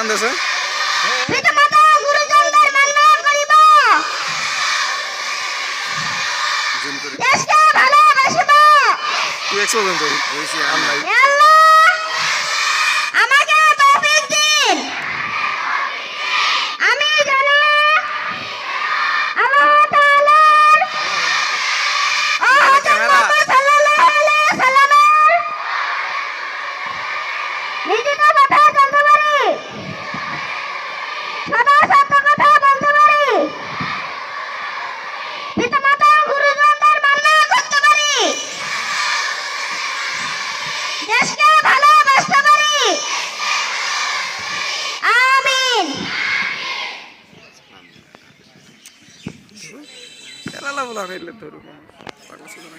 কান্দেছে পিতামাতা গুরুজনদের সম্মান করিব দেশকে ভালোবাসিব তুই এক্স পর্যন্ত হয়েছি আল্লাহ হে আল্লাহ আমাকে তৌফিক দিন আমি যেন আল্লাহ তাআলার ও হযরত মুহাম্মদ সাল্লাল্লাহু আলাইহি ওয়াসাল্লামের নিজের কথা জানতে পারি সদা সত্য কথা বলতে পারি পিতামাতা গুরুজনদের সম্মান করতে পারি দেশকে ভালোবাসতে পারি আমিন খেলা বলা হইলে ধরুন